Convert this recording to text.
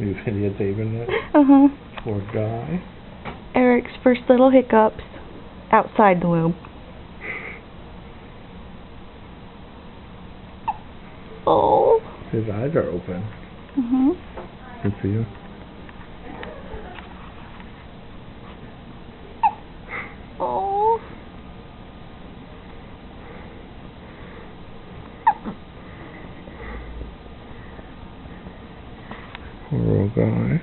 You videotaping it? Uh-huh. Poor guy. Eric's first little hiccups outside the womb. Oh. His eyes are open. Mhm. Good for you. Oh. Poor old guy.